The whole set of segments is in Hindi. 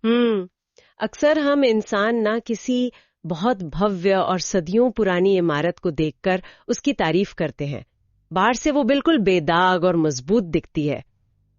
अक्सर हम इंसान ना किसी बहुत भव्य और सदियों पुरानी इमारत को देखकर उसकी तारीफ करते हैं। बाहर से वो बिल्कुल बेदाग और मजबूत दिखती है,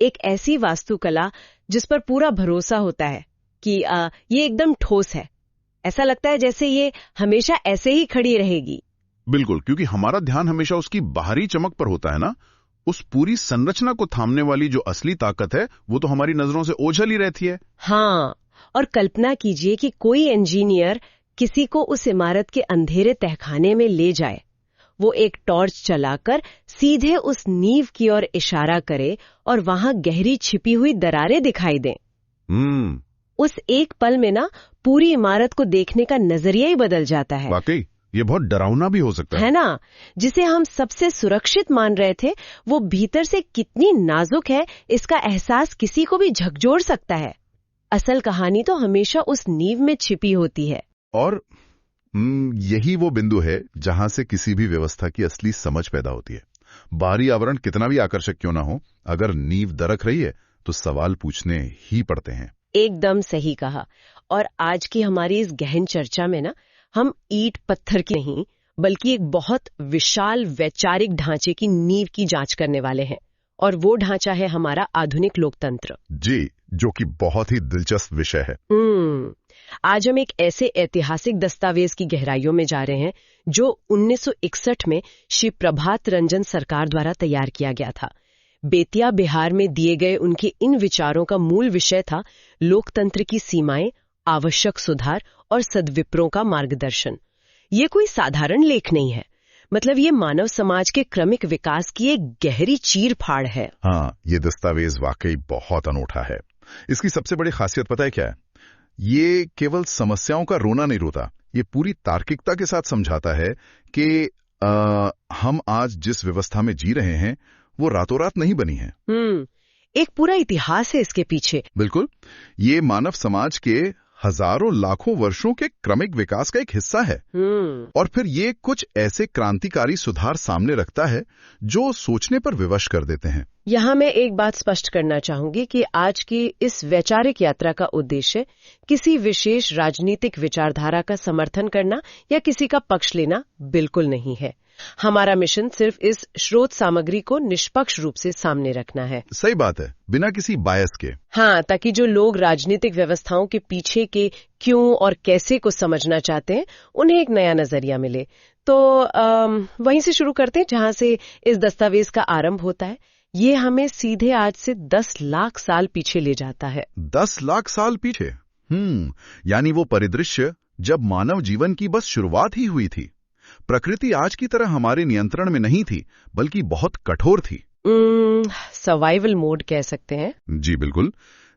एक ऐसी वास्तुकला जिस पर पूरा भरोसा होता है कि ये एकदम ठोस है। ऐसा लगता है जैसे ये हमेशा ऐसे ही खड़ी रहेगी। बिल्कुल, क्योंकि हमारा ध्यान हमेशा उसकी बाहरी चमक पर होता है ना। उस पूरी संरचना को थामने वाली जो असली ताकत है वो तो हमारी नजरों से ओझल ही रहती है। हाँ, और कल्पना कीजिए कि कोई इंजीनियर किसी को उस इमारत के अंधेरे तहखाने में ले जाए, वो एक टॉर्च चलाकर सीधे उस नींव की ओर इशारा करे और वहां गहरी छिपी हुई दरारें दिखाई दें। उस एक पल में ना पूरी इमारत को देखने का नजरिया ही बदल जाता है। वाकई ये बहुत डरावना भी हो सकता है ना? जिसे हम सबसे सुरक्षित मान रहे थे, वो भीतर से कितनी नाजुक है, इसका एहसास किसी को भी झकझोर सकता है। असल कहानी तो हमेशा उस नींव में छिपी होती है। और यही वो बिंदु है जहां से किसी भी व्यवस्था की असली समझ पैदा होती है। बाहरी आवरण कितना भी आकर्षक क्यों ना हो, अगर नींव दरक रही है तो सवाल पूछने ही पड़ते हैं। एकदम सही कहा। और आज की हमारी इस गहन चर्चा में ना हम ईंट पत्थर की नहीं, बल्कि एक बहुत विशाल वैचारिक ढांचे की नींव की जांच करने वाले हैं। और वो ढांचा है हमारा आधुनिक लोकतंत्र। जी, जो कि बहुत ही दिलचस्प विषय है। आज हम एक ऐसे ऐतिहासिक दस्तावेज की गहराइयों में जा रहे हैं जो 1961 में श्री प्रभात रंजन सरकार द्वारा तैयार किया गया था। बेतिया बिहार में दिए गए उनके इन विचारों का मूल विषय था लोकतंत्र की सीमाएं, आवश्यक सुधार और सद्विप्रों का मार्गदर्शन। ये कोई साधारण लेख नहीं है, मतलब ये मानव समाज के क्रमिक विकास की एक गहरी चीर फाड़ है। हाँ, ये दस्तावेज वाकई बहुत अनूठा है। इसकी सबसे बड़ी खासियत पता है क्या है? ये केवल समस्याओं का रोना नहीं रोता, ये पूरी तार्किकता के साथ समझाता है कि हम आज जिस व्यवस्था में जी रहे हैं वो रातों रात नहीं बनी है। एक पूरा इतिहास है इसके पीछे। बिल्कुल, ये मानव समाज के हजारों लाखों वर्षों के क्रमिक विकास का एक हिस्सा है। और फिर ये कुछ ऐसे क्रांतिकारी सुधार सामने रखता है जो सोचने पर विवश कर देते हैं। यहाँ मैं एक बात स्पष्ट करना चाहूंगी कि आज की इस वैचारिक यात्रा का उद्देश्य किसी विशेष राजनीतिक विचारधारा का समर्थन करना या किसी का पक्ष लेना बिल्कुल नहीं है। हमारा मिशन सिर्फ इस स्रोत सामग्री को निष्पक्ष रूप से सामने रखना है। सही बात है, बिना किसी बायस के। हाँ, ताकि जो लोग राजनीतिक व्यवस्थाओं के पीछे के क्यों और कैसे को समझना चाहते हैं, उन्हें एक नया नजरिया मिले। तो वहीं से शुरू करते हैं जहां से इस दस्तावेज का आरंभ होता है। ये हमें सीधे आज से 10 लाख साल पीछे ले जाता है। 10 लाख साल पीछे? यानी वो परिदृश्य जब मानव जीवन की बस शुरुआत ही हुई थी। प्रकृति आज की तरह हमारे नियंत्रण में नहीं थी, बल्कि बहुत कठोर थी। सर्वाइवल मोड कह सकते हैं। जी बिल्कुल।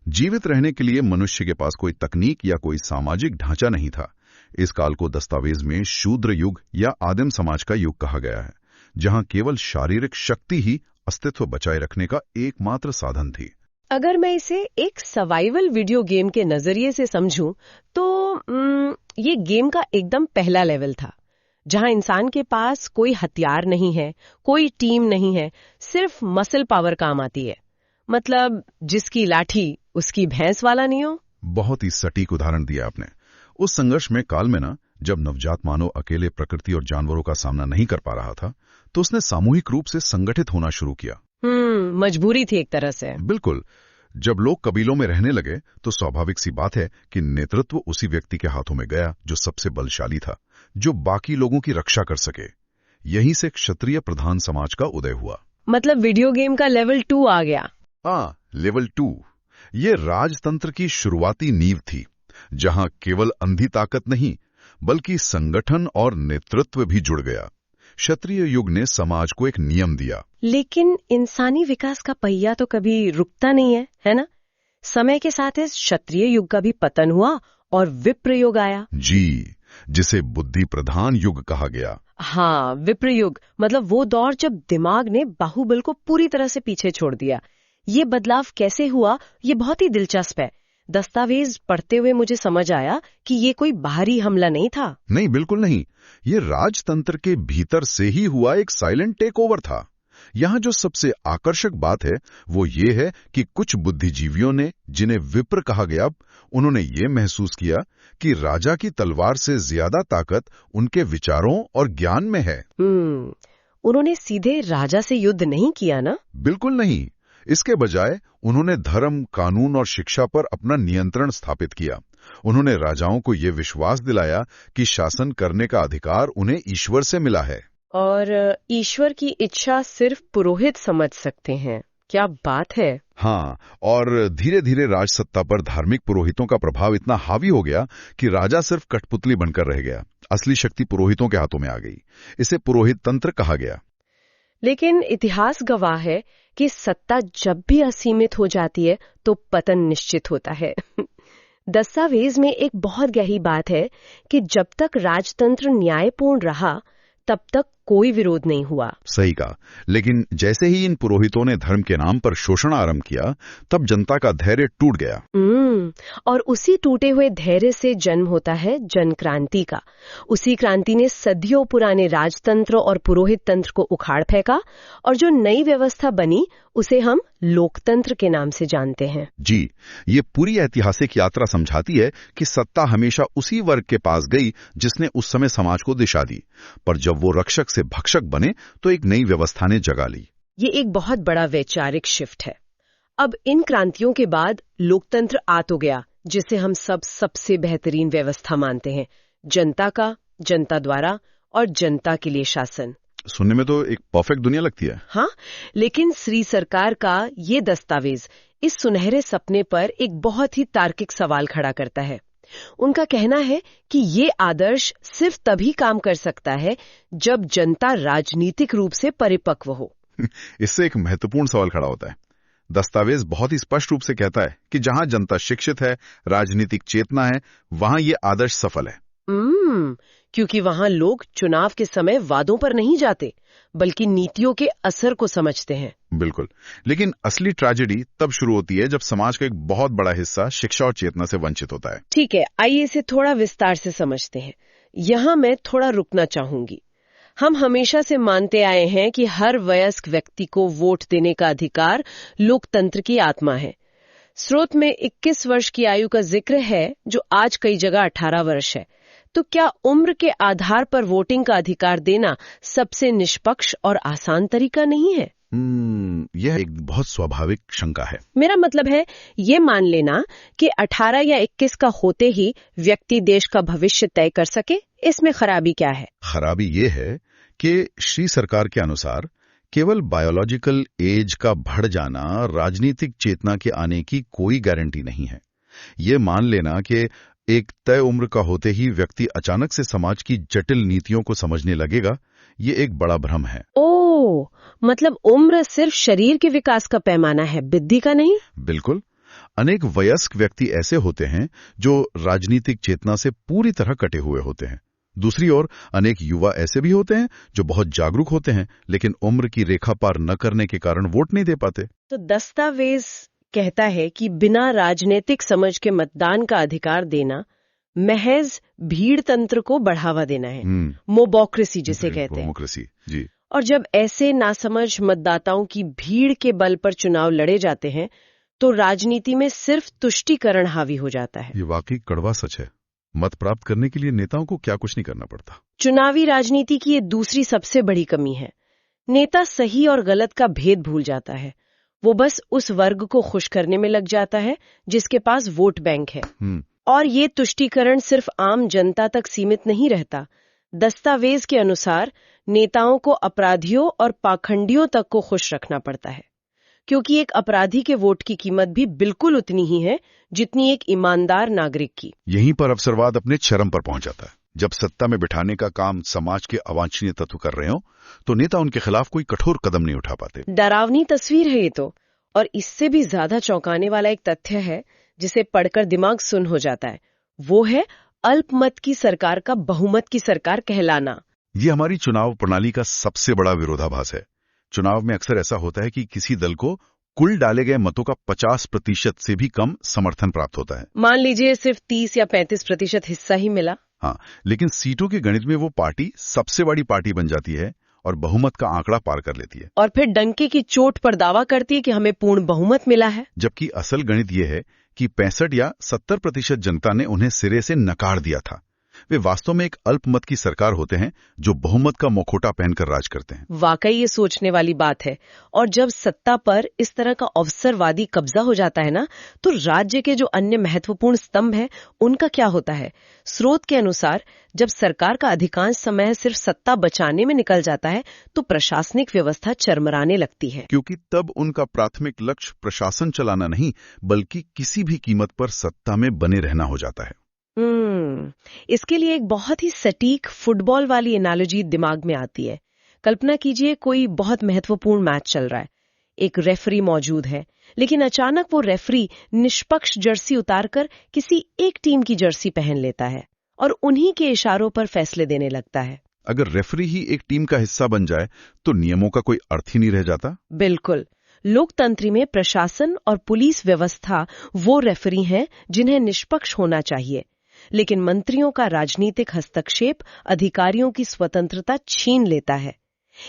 जीवित रहने के लिए मनुष्य के पास कोई तकनीक या कोई सामाजिक ढांचा नहीं था। इस काल को दस्तावेज में शूद्र युग या आदिम समाज का युग कहा गया है, जहां केवल शारीरिक शक्ति ही अस्तित्व बचाए रखने का एकमात्र साधन थी। अगर मैं इसे एक सर्वाइवल वीडियो गेम के नजरिए से समझूं, तो ये गेम का एकदम पहला लेवल था, जहां इंसान के पास कोई हथियार नहीं है, कोई टीम नहीं है, सिर्फ मसल पावर काम आती है। मतलब जिसकी लाठी उसकी भैंस वाला नियम। बहुत ही सटीक उदाहरण दिया आपने। उस संघर्ष में काल में ना, जब नवजात मानव अकेले प्रकृति और जानवरों का सामना नहीं कर पा रहा था, तो उसने सामूहिक रूप से संगठित होना शुरू किया। मजबूरी थी एक तरह से। बिल्कुल। जब लोग कबीलों में रहने लगे तो स्वाभाविक सी बात है कि नेतृत्व उसी व्यक्ति के हाथों में गया जो सबसे बलशाली था, जो बाकी लोगों की रक्षा कर सके। यहीं से क्षत्रिय प्रधान समाज का उदय हुआ। मतलब वीडियो गेम का लेवल 2 आ गया। हाँ, लेवल 2। ये राजतंत्र की शुरुआती नींव थी, जहां केवल अंधी ताकत नहीं बल्कि संगठन और नेतृत्व भी जुड़ गया। क्षत्रिय युग ने समाज को एक नियम दिया। लेकिन इंसानी विकास का पहिया तो कभी रुकता नहीं है ना? समय के साथ इस क्षत्रिय युग का भी पतन हुआ और विप्र युग आया। जी, जिसे बुद्धि प्रधान युग कहा गया। हाँ, विप्र युग मतलब वो दौर जब दिमाग ने बाहुबल को पूरी तरह से पीछे छोड़ दिया। ये बदलाव कैसे हुआ, ये बहुत ही दिलचस्प है। दस्तावेज पढ़ते हुए मुझे समझ आया कि ये कोई बाहरी हमला नहीं था। नहीं, बिल्कुल नहीं। ये राजतंत्र के भीतर से ही हुआ एक साइलेंट टेक ओवर था। यहाँ जो सबसे आकर्षक बात है वो ये है कि कुछ बुद्धिजीवियों ने, जिन्हें विप्र कहा गया, उन्होंने ये महसूस किया कि राजा की तलवार से ज्यादा ताकत उनके विचारों और ज्ञान में है। उन्होंने सीधे राजा से युद्ध नहीं किया ना? बिल्कुल नहीं। इसके बजाय उन्होंने धर्म, कानून और शिक्षा पर अपना नियंत्रण स्थापित किया। उन्होंने राजाओं को ये विश्वास दिलाया कि शासन करने का अधिकार उन्हें ईश्वर से मिला है। और ईश्वर की इच्छा सिर्फ पुरोहित समझ सकते हैं। क्या बात है। हाँ, और धीरे धीरे राज सत्ता पर धार्मिक पुरोहितों का प्रभाव इतना हावी हो गया कि राजा सिर्फ कठपुतली बनकर रह गया। असली शक्ति पुरोहितों के हाथों में आ गई। इसे पुरोहित तंत्र कहा गया। लेकिन इतिहास गवाह है कि सत्ता जब भी असीमित हो जाती है तो पतन निश्चित होता है। दस्तावेज में एक बहुत गहरी बात है कि जब तक राजतंत्र न्यायपूर्ण रहा तब तक कोई विरोध नहीं हुआ। सही कहा। लेकिन जैसे ही इन पुरोहितों ने धर्म के नाम पर शोषण आरंभ किया, तब जनता का धैर्य टूट गया। और उसी टूटे हुए धैर्य से जन्म होता है जन क्रांति का। उसी क्रांति ने सदियों पुराने राजतंत्र और पुरोहित तंत्र को उखाड़ फेंका और जो नई व्यवस्था बनी उसे हम लोकतंत्र के नाम से जानते हैं। जी, ये पूरी ऐतिहासिक यात्रा समझाती है कि सत्ता हमेशा उसी वर्ग के पास गई जिसने उस समय समाज को दिशा दी, पर जब वो रक्षक से भक्षक बने तो एक नई व्यवस्था ने जगह ली। ये एक बहुत बड़ा वैचारिक शिफ्ट है। अब इन क्रांतियों के बाद लोकतंत्र आ तो गया, जिसे हम सबसे बेहतरीन व्यवस्था मानते हैं। जनता का, जनता द्वारा और जनता के लिए शासन। सुनने में तो एक परफेक्ट दुनिया लगती है। हाँ, लेकिन श्री सरकार का ये दस्तावेज इस सुनहरे सपने पर एक बहुत ही तार्किक सवाल खड़ा करता है। उनका कहना है कि ये आदर्श सिर्फ तभी काम कर सकता है जब जनता राजनीतिक रूप से परिपक्व हो। इससे एक महत्वपूर्ण सवाल खड़ा होता है। दस्तावेज बहुत ही स्पष्ट रूप से कहता है कि जहां जनता शिक्षित है, राजनीतिक चेतना है, वहां ये आदर्श सफल है। क्योंकि वहां लोग चुनाव के समय वादों पर नहीं जाते, बल्कि नीतियों के असर को समझते हैं। बिल्कुल। लेकिन असली ट्रेजेडी तब शुरू होती है जब समाज का एक बहुत बड़ा हिस्सा शिक्षा और चेतना से वंचित होता है। ठीक है, आइए इसे थोड़ा विस्तार से समझते हैं। यहाँ मैं थोड़ा रुकना चाहूंगी। हम हमेशा से मानते आए हैं कि हर वयस्क व्यक्ति को वोट देने का अधिकार लोकतंत्र की आत्मा है। स्रोत में 21 वर्ष की आयु का जिक्र है, जो आज कई जगह 18 वर्ष है। तो क्या उम्र के आधार पर वोटिंग का अधिकार देना सबसे निष्पक्ष और आसान तरीका नहीं है? यह एक बहुत स्वाभाविक शंका है। मेरा मतलब है ये मान लेना कि 18 या 21 का होते ही व्यक्ति देश का भविष्य तय कर सके। इसमें खराबी क्या है? खराबी ये है कि श्री सरकार के अनुसार केवल बायोलॉजिकल एज का बढ़ जाना राजनीतिक चेतना के आने की कोई गारंटी नहीं है। ये मान लेना कि एक तय उम्र का होते ही व्यक्ति अचानक से समाज की जटिल नीतियों को समझने लगेगा, ये एक बड़ा भ्रम है। ओह, मतलब उम्र सिर्फ शरीर के विकास का पैमाना है, बुद्धि का नहीं? बिल्कुल। अनेक वयस्क व्यक्ति ऐसे होते हैं जो राजनीतिक चेतना से पूरी तरह कटे हुए होते हैं। दूसरी ओर अनेक युवा ऐसे भी होते हैं जो बहुत जागरूक होते हैं, लेकिन उम्र की रेखा पार न करने के कारण वोट नहीं दे पाते। तो दस्तावेज कहता है कि बिना राजनीतिक समझ के मतदान का अधिकार देना महज भीड़ तंत्र को बढ़ावा देना है। मोबोक्रेसी जिसे कहते हैं। मोबोक्रेसी, जी। और जब ऐसे नासमझ मतदाताओं की भीड़ के बल पर चुनाव लड़े जाते हैं तो राजनीति में सिर्फ तुष्टीकरण हावी हो जाता है। ये वाकई कड़वा सच है। मत प्राप्त करने के लिए नेताओं को क्या कुछ नहीं करना पड़ता। चुनावी राजनीति की ये दूसरी सबसे बड़ी कमी है। नेता सही और गलत का भेद भूल जाता है। वो बस उस वर्ग को खुश करने में लग जाता है जिसके पास वोट बैंक है। और ये तुष्टीकरण सिर्फ आम जनता तक सीमित नहीं रहता। दस्तावेज के अनुसार नेताओं को अपराधियों और पाखंडियों तक को खुश रखना पड़ता है, क्योंकि एक अपराधी के वोट की कीमत भी बिल्कुल उतनी ही है जितनी एक ईमानदार नागरिक की। यहीं पर अवसरवाद अपने चरम पर पहुंच जाता है। जब सत्ता में बिठाने का काम समाज के अवांछनीय तत्व कर रहे हो तो नेता उनके खिलाफ कोई कठोर कदम नहीं उठा पाते। डरावनी तस्वीर है ये तो। और इससे भी ज्यादा चौंकाने वाला एक तथ्य है जिसे पढ़कर दिमाग सुन्न हो जाता है। वो है अल्पमत की सरकार का बहुमत की सरकार कहलाना। ये हमारी चुनाव प्रणाली का सबसे बड़ा विरोधाभास है। चुनाव में अक्सर ऐसा होता है कि किसी दल को कुल डाले गए मतों का 50% से भी कम समर्थन प्राप्त होता है। मान लीजिए सिर्फ 30 या 35% हिस्सा ही मिला। हाँ, लेकिन सीटों के गणित में वो पार्टी सबसे बड़ी पार्टी बन जाती है और बहुमत का आंकड़ा पार कर लेती है। और फिर डंके की चोट पर दावा करती है कि हमें पूर्ण बहुमत मिला है। जबकि असल गणित यह है कि 65 या 70% जनता ने उन्हें सिरे से नकार दिया था। वे वास्तव में एक अल्पमत की सरकार होते हैं जो बहुमत का मुखौटा पहनकर राज करते हैं। वाकई ये सोचने वाली बात है। और जब सत्ता पर इस तरह का अवसरवादी कब्जा हो जाता है ना, तो राज्य के जो अन्य महत्वपूर्ण स्तंभ हैं, उनका क्या होता है? स्रोत के अनुसार जब सरकार का अधिकांश समय सिर्फ सत्ता बचाने में निकल जाता है, तो प्रशासनिक व्यवस्था चरमराने लगती है। क्योंकि तब उनका प्राथमिक लक्ष्य प्रशासन चलाना नहीं, बल्कि किसी भी कीमत पर सत्ता में बने रहना हो जाता है। इसके लिए एक बहुत ही सटीक फुटबॉल वाली एनालॉजी दिमाग में आती है। कल्पना कीजिए कोई बहुत महत्वपूर्ण मैच चल रहा है, एक रेफरी मौजूद है, लेकिन अचानक वो रेफरी निष्पक्ष जर्सी उतारकर किसी एक टीम की जर्सी पहन लेता है और उन्हीं के इशारों पर फैसले देने लगता है। अगर रेफरी ही एक टीम का हिस्सा बन जाए तो नियमों का कोई अर्थ ही नहीं रह जाता। बिल्कुल। लोकतंत्र में प्रशासन और पुलिस व्यवस्था वो रेफरी हैं जिन्हें निष्पक्ष होना चाहिए, लेकिन मंत्रियों का राजनीतिक हस्तक्षेप अधिकारियों की स्वतंत्रता छीन लेता है।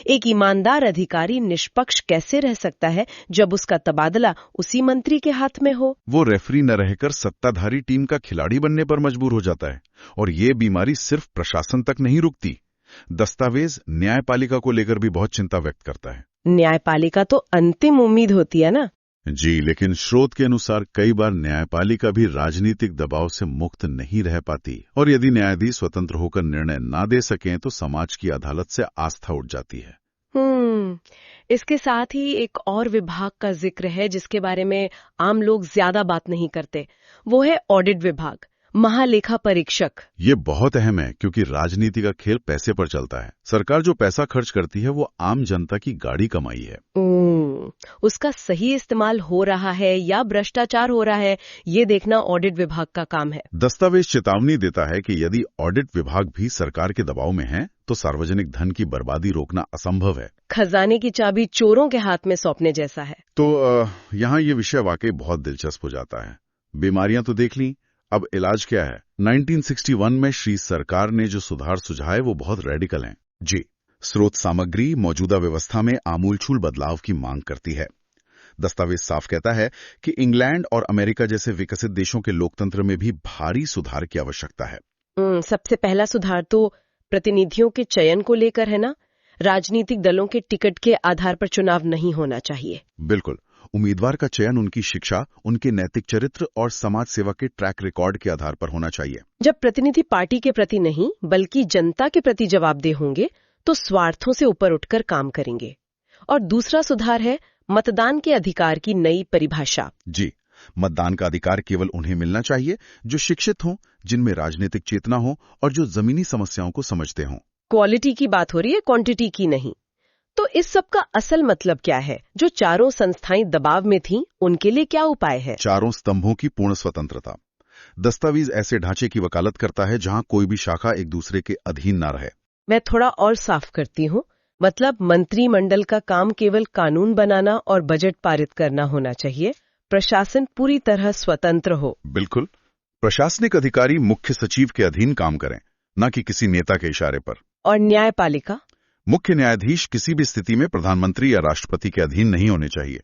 एक ईमानदार अधिकारी निष्पक्ष कैसे रह सकता है जब उसका तबादला उसी मंत्री के हाथ में हो? वो रेफरी न रहकर सत्ताधारी टीम का खिलाड़ी बनने पर मजबूर हो जाता है। और ये बीमारी सिर्फ प्रशासन तक नहीं रुकती। दस्तावेज न्यायपालिका को लेकर भी बहुत चिंता व्यक्त करता है। न्यायपालिका तो अंतिम उम्मीद होती है ना? जी, लेकिन स्रोत के अनुसार कई बार न्यायपालिका भी राजनीतिक दबाव से मुक्त नहीं रह पाती, और यदि न्यायाधीश स्वतंत्र होकर निर्णय ना दे सकें तो समाज की अदालत से आस्था उठ जाती है। इसके साथ ही एक और विभाग का जिक्र है जिसके बारे में आम लोग ज्यादा बात नहीं करते। वो है ऑडिट विभाग, महालेखा परीक्षक। ये बहुत अहम है क्योंकि राजनीति का खेल पैसे पर चलता है। सरकार जो पैसा खर्च करती है वो आम जनता की गाड़ी कमाई है। उसका सही इस्तेमाल हो रहा है या भ्रष्टाचार हो रहा है, ये देखना ऑडिट विभाग का काम है। दस्तावेज चेतावनी देता है कि यदि ऑडिट विभाग भी सरकार के दबाव में है तो सार्वजनिक धन की बर्बादी रोकना असंभव है। खजाने की चाबी चोरों के हाथ में सौंपने जैसा है। तो यहाँ ये विषय वाकई बहुत दिलचस्प हो जाता है। बीमारियां तो देख ली, अब इलाज क्या है? 1961 में श्री सरकार ने जो सुधार सुझाए वो बहुत रेडिकल हैं। जी, स्रोत सामग्री मौजूदा व्यवस्था में आमूलचूल बदलाव की मांग करती है। दस्तावेज साफ कहता है कि इंग्लैंड और अमेरिका जैसे विकसित देशों के लोकतंत्र में भी भारी सुधार की आवश्यकता है। सबसे पहला सुधार तो प्रतिनिधियों के चयन को लेकर है ना? राजनीतिक दलों के टिकट के आधार पर चुनाव नहीं होना चाहिए। बिल्कुल। उम्मीदवार का चयन उनकी शिक्षा, उनके नैतिक चरित्र और समाज सेवा के ट्रैक रिकॉर्ड के आधार पर होना चाहिए। जब प्रतिनिधि पार्टी के प्रति नहीं बल्कि जनता के प्रति जवाबदेह होंगे तो स्वार्थों से ऊपर उठकर काम करेंगे। और दूसरा सुधार है मतदान के अधिकार की नई परिभाषा। जी, मतदान का अधिकार केवल उन्हें मिलना चाहिए जो शिक्षित हों, जिनमें राजनीतिक चेतना हो और जो जमीनी समस्याओं को समझते हों। क्वालिटी की बात हो रही है, क्वांटिटी की नहीं। तो इस सब का असल मतलब क्या है? जो चारों संस्थाएं दबाव में थीं, उनके लिए क्या उपाय है? चारों स्तंभों की पूर्ण स्वतंत्रता। दस्तावेज ऐसे ढांचे की वकालत करता है जहां कोई भी शाखा एक दूसरे के अधीन न रहे। मैं थोड़ा और साफ करती हूँ। मतलब मंत्रिमंडल का काम केवल कानून बनाना और बजट पारित करना होना चाहिए। प्रशासन पूरी तरह स्वतंत्र हो। बिल्कुल। प्रशासनिक अधिकारी मुख्य सचिव के अधीन काम करें, न कि किसी नेता के इशारे पर। और न्यायपालिका? मुख्य न्यायाधीश किसी भी स्थिति में प्रधानमंत्री या राष्ट्रपति के अधीन नहीं होने चाहिए।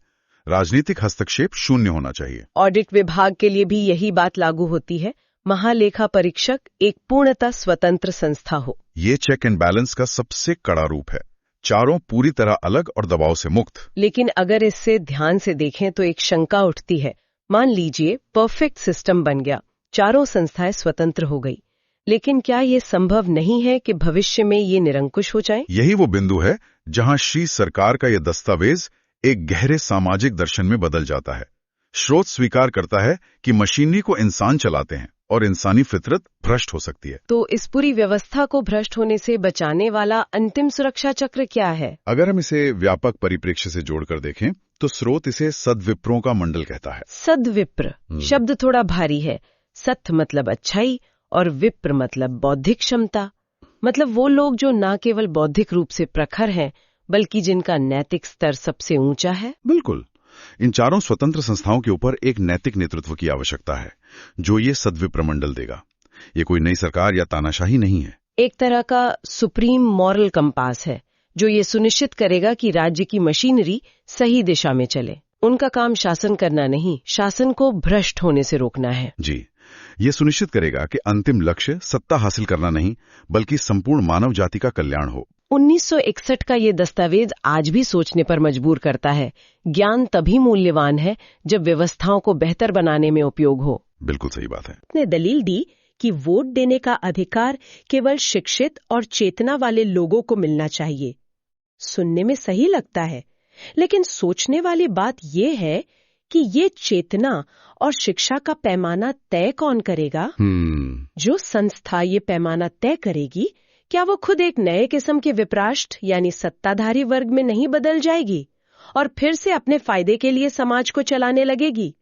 राजनीतिक हस्तक्षेप शून्य होना चाहिए। ऑडिट विभाग के लिए भी यही बात लागू होती है। महालेखा परीक्षक एक पूर्णतः स्वतंत्र संस्था हो। ये चेक एंड बैलेंस का सबसे कड़ा रूप है। चारों पूरी तरह अलग और दबाव से मुक्त। लेकिन अगर इससे ध्यान से देखें तो एक शंका उठती है। मान लीजिए परफेक्ट सिस्टम बन गया, चारों संस्थाएं स्वतंत्र हो गई, लेकिन क्या ये संभव नहीं है कि भविष्य में ये निरंकुश हो जाए? यही वो बिंदु है जहां श्री सरकार का यह दस्तावेज एक गहरे सामाजिक दर्शन में बदल जाता है। स्रोत स्वीकार करता है कि मशीनरी को इंसान चलाते हैं और इंसानी फितरत भ्रष्ट हो सकती है। तो इस पूरी व्यवस्था को भ्रष्ट होने से बचाने वाला अंतिम सुरक्षा चक्र क्या है? अगर हम इसे व्यापक परिप्रेक्ष्य से जोड़कर देखें तो स्रोत इसे सद्विप्रों का मंडल कहता है। सद्विप्र शब्द थोड़ा भारी है। सत्य मतलब अच्छाई और विप्र मतलब बौद्धिक क्षमता। मतलब वो लोग जो न केवल बौद्धिक रूप से प्रखर हैं बल्कि जिनका नैतिक स्तर सबसे ऊंचा है। बिल्कुल। इन चारों स्वतंत्र संस्थाओं के ऊपर एक नैतिक नेतृत्व की आवश्यकता है जो ये सद्विप्र मंडल देगा। ये कोई नई सरकार या तानाशाही नहीं है। एक तरह का सुप्रीम मॉरल कंपास है जो ये सुनिश्चित करेगा कि राज्य की मशीनरी सही दिशा में चले। उनका काम शासन करना नहीं, शासन को भ्रष्ट होने से रोकना है। जी, ये सुनिश्चित करेगा कि अंतिम लक्ष्य सत्ता हासिल करना नहीं, बल्कि संपूर्ण मानव जाति का कल्याण हो। 1961 का ये दस्तावेज आज भी सोचने पर मजबूर करता है। ज्ञान तभी मूल्यवान है जब व्यवस्थाओं को बेहतर बनाने में उपयोग हो। बिल्कुल सही बात है। ने दलील दी कि वोट देने का अधिकार केवल शिक्षित और चेतना वाले लोगों को मिलना चाहिए। सुनने में सही लगता है, लेकिन सोचने वाली बात यह है कि ये चेतना और शिक्षा का पैमाना तय कौन करेगा? जो संस्था ये पैमाना तय करेगी, क्या वो खुद एक नए किस्म के विपराष्ट्र यानी सत्ताधारी वर्ग में नहीं बदल जाएगी और फिर से अपने फायदे के लिए समाज को चलाने लगेगी?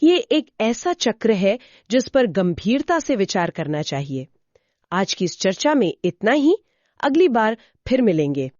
ये एक ऐसा चक्र है जिस पर गंभीरता से विचार करना चाहिए। आज की इस चर्चा में इतना ही। अगली बार फिर मिलेंगे।